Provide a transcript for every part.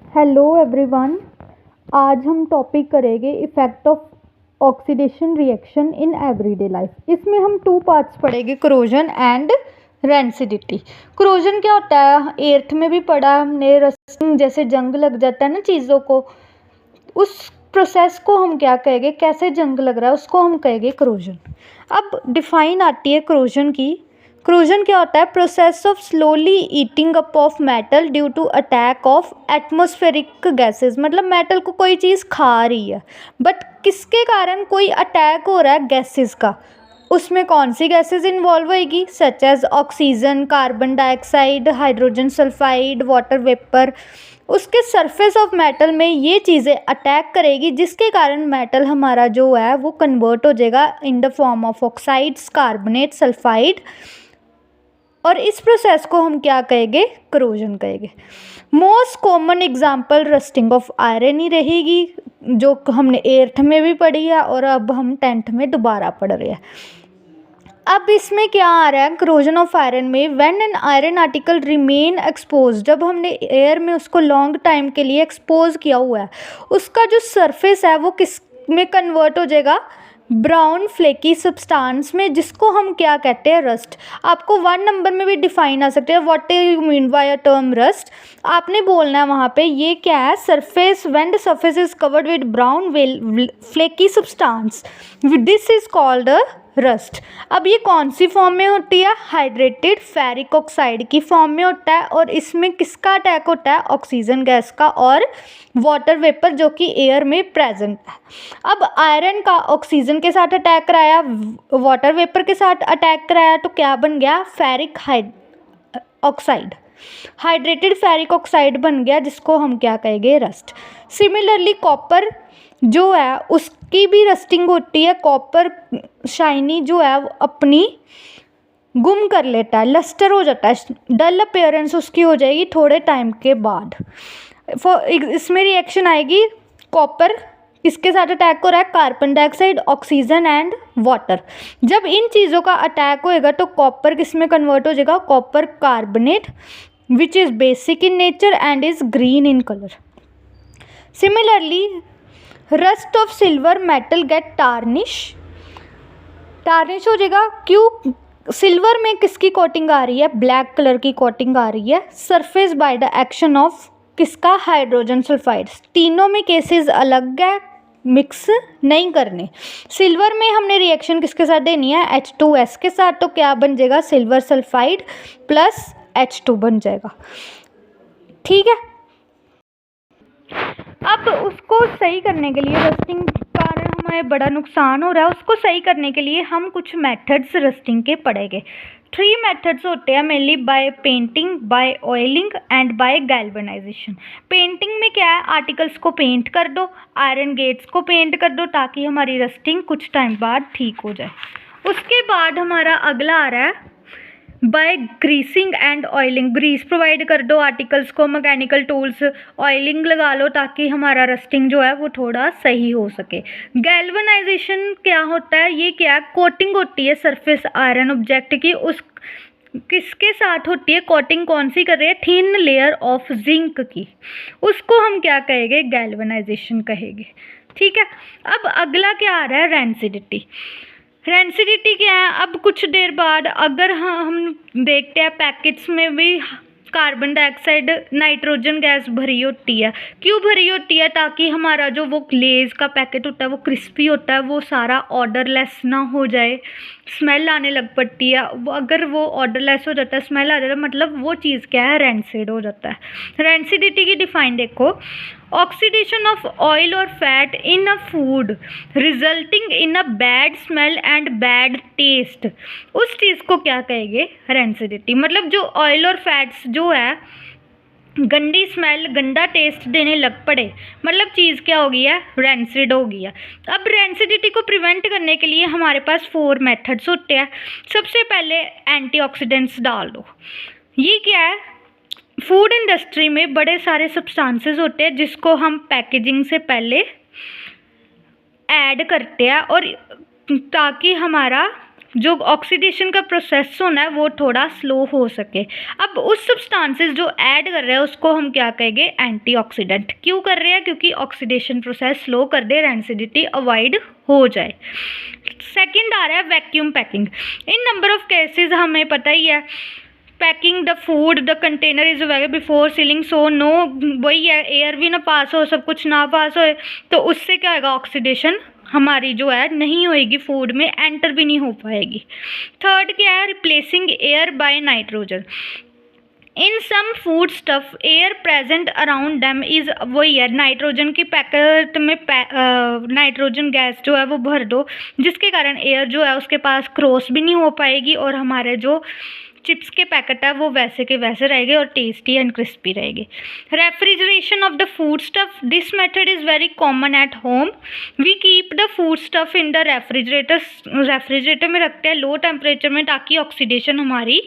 Hello everyone. आज हम topic करेंगे effect of oxidation reaction in everyday life. इसमें हम टू पार्ट्स पढ़ेंगे, क्रोजन एंड रेंसिडिटी। क्रोजन क्या होता है, एर्थ में भी पढ़ा हमने, रस्टिंग जैसे जंग लग जाता है ना चीज़ों को, उस प्रोसेस को हम क्या कहेंगे, कैसे जंग लग रहा है उसको हम कहेंगे क्रोजन। अब डिफाइन आती है क्रोजन की। क्रोजन क्या होता है, process of slowly eating up of metal due to attack of atmospheric gases. मतलब मेटल को कोई चीज़ खा रही है, बट किसके कारण, कोई अटैक हो रहा है गैसेस का। उसमें कौन सी गैसेस इन्वॉल्व होएगी, such as oxygen, carbon dioxide, hydrogen sulphide, water vapour. उसके सरफेस ऑफ मेटल में ये चीज़ें अटैक करेगी, जिसके कारण मेटल हमारा जो है वो कन्वर्ट हो जाएगा in the form of oxides, carbonate, sulphide. और इस प्रोसेस को हम क्या कहेंगे, क्रोजन कहेंगे। Most common example rusting of iron ही रहेगी, जो हमने एर्थ में भी पढ़ी है और अब हम 10th में दोबारा पढ़ रहे हैं। अब इसमें क्या आ रहा है, क्रोजन ऑफ आयरन में, when an iron article remain expose, जब हमने एयर में उसको लॉन्ग टाइम के लिए एक्सपोज किया हुआ है, उसका जो सरफेस है वो किस में कन्वर्ट हो जाएगा, ब्राउन फ्लेकी सब्सटेंस में, जिसको हम क्या कहते हैं, रस्ट। आपको 1 नंबर में भी डिफाइन आ सकते हैं, what you mean by a term rust. आपने बोलना है वहाँ पे ये क्या है, surface, when the surface is covered with brown flaky substance, this is called a rust. अब ये कौन सी फॉर्म में होती है, हाइड्रेटेड फेरिक ऑक्साइड की फॉर्म में होता है। और इसमें किसका अटैक होता है, ऑक्सीजन गैस का और वाटर वेपर जो कि एयर में प्रेजेंट है। अब आयरन का ऑक्सीजन के साथ अटैक कराया, वाटर वेपर के साथ अटैक कराया, तो क्या बन गया, ferric oxide, hydrated ferric oxide बन गया, जिसको हम क्या कहेंगे, रस्ट। सिमिलरली कॉपर जो है उसकी भी रस्टिंग होती है। कॉपर शाइनी जो है वो अपनी गुम कर लेता है, लस्टर हो जाता है, डल अपीयरेंस उसकी हो जाएगी थोड़े टाइम के बाद। इसमें रिएक्शन आएगी, कॉपर इसके साथ अटैक हो रहा है, carbon dioxide, oxygen and water. जब इन चीज़ों का अटैक होएगा तो कॉपर किस में कन्वर्ट हो जाएगा, copper carbonate, which is basic in nature and is green in colour. Similarly rust of silver metal get tarnish हो जाएगा। क्यों, सिल्वर में किसकी कोटिंग आ रही है, ब्लैक कलर की कोटिंग आ रही है, surface by the action of किसका, हाइड्रोजन सल्फाइड्स। तीनों में केसेस अलग है, मिक्स नहीं करने। सिल्वर में हमने रिएक्शन किसके साथ देनी है, H2S के साथ, तो क्या बन जाएगा, सिल्वर सल्फाइड प्लस H2 बन जाएगा। ठीक है। अब उसको सही करने के लिए, रस्टिंग कारण हमें बड़ा नुकसान हो रहा है, उसको सही करने के लिए हम कुछ मेथड्स रस्टिंग के पढ़ेंगे। 3 मेथड्स होते हैं mainly, by painting, by oiling and by galvanisation. Painting में क्या है, आर्टिकल्स को पेंट कर दो, आयरन गेट्स को पेंट कर दो, ताकि हमारी रस्टिंग कुछ टाइम बाद ठीक हो जाए। उसके बाद हमारा अगला आ रहा है by greasing and oiling. Grease provide कर दो आर्टिकल्स को, मैकेनिकल टूल्स, ऑयलिंग लगा लो, ताकि हमारा रस्टिंग जो है वो थोड़ा सही हो सके। गैल्वेनाइजेशन क्या होता है, ये क्या है, कोटिंग होती है सरफेस आयरन ऑब्जेक्ट की, उस किसके साथ होती है, कोटिंग कौन सी कर रहे हैं, थिन लेयर ऑफ जिंक की, उसको हम क्या कहेंगे, गैल्वेनाइजेशन कहेंगे। ठीक है। अब अगला क्या आ रहा है, रेंसिडिटी। रेंसिडिटी क्या है, अब कुछ देर बाद अगर हम देखते हैं पैकेट्स में भी कार्बन डाइऑक्साइड, नाइट्रोजन गैस भरी होती है। क्यों भरी होती है, ताकि हमारा जो वो लेज का पैकेट होता है वो क्रिस्पी होता है, वो सारा ऑर्डरलेस ना हो जाए, स्मेल आने लग पड़ती है। अगर वो ऑर्डरलेस हो जाता है, स्मेल आ जाता है, मतलब वो चीज़ क्या है, रेंसिड हो जाता है। रेंसिडिटी की डिफाइन देखो, ऑक्सीडेशन ऑफ ऑयल और fat in a food resulting in a bad smell and bad taste, उस चीज़ को क्या कहेंगे, रेंसिडिटी। मतलब जो ऑयल और फैट्स जो है गंदी स्मेल, गंदा टेस्ट देने लग पड़े, मतलब चीज़ क्या हो गई है, रेंसिड हो गई है। अब रेंसिडिटी को प्रिवेंट करने के लिए हमारे पास 4 मेथड्स होते हैं। सबसे पहले एंटीऑक्सीडेंट्स डाल दो। ये क्या है, फूड इंडस्ट्री में बड़े सारे सब्सटेंसेस होते हैं जिसको हम पैकेजिंग से पहले ऐड करते हैं, और ताकि हमारा जो ऑक्सीडेशन का प्रोसेस होना है वो थोड़ा स्लो हो सके। अब उस सब्सटेंसेस जो ऐड कर रहे हैं उसको हम क्या कहेंगे, एंटीऑक्सीडेंट। क्यों कर रहे हैं, क्योंकि ऑक्सीडेशन प्रोसेस स्लो कर दे, रैंसिडिटी अवॉइड हो जाए। सेकंड आ रहा है vacuum packing. In number of cases हमें पता ही है, packing the food the container is available before sealing, so no, वही है, एयर भी ना पास हो, सब कुछ ना पास हो, तो उससे क्या होगा, ऑक्सीडेशन हमारी जो है नहीं होएगी, फूड में एंटर भी नहीं हो पाएगी। थर्ड क्या है, replacing air by nitrogen. In some food stuff air present around them is, वही है, नाइट्रोजन की पैकेट में नाइट्रोजन गैस जो है वो भर दो, जिसके कारण एयर जो है उसके पास क्रॉस भी नहीं हो पाएगी और हमारे जो चिप्स के पैकेट है वो वैसे के वैसे रहेंगे और टेस्टी एंड क्रिस्पी रहेंगे। Refrigeration of the food stuff, this method is very common at home. We keep the food stuff in the refrigerator में रखते हैं लो टेम्परेचर में, ताकि ऑक्सीडेशन हमारी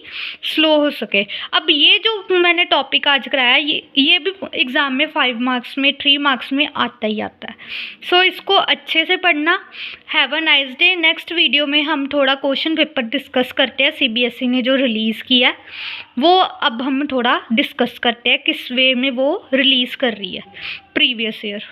स्लो हो सके। अब ये जो मैंने टॉपिक आज कराया, ये भी एग्ज़ाम में 5 मार्क्स में 3 मार्क्स में आता ही आता है। सो इसको अच्छे से पढ़ना। Have a nice day. Next video में हम थोड़ा क्वेश्चन पेपर डिस्कस करते हैं, CBSE ने जो रिलीज़ किया है वो अब हम थोड़ा डिस्कस करते हैं किस वे में वो रिलीज़ कर रही है प्रीवियस ईयर।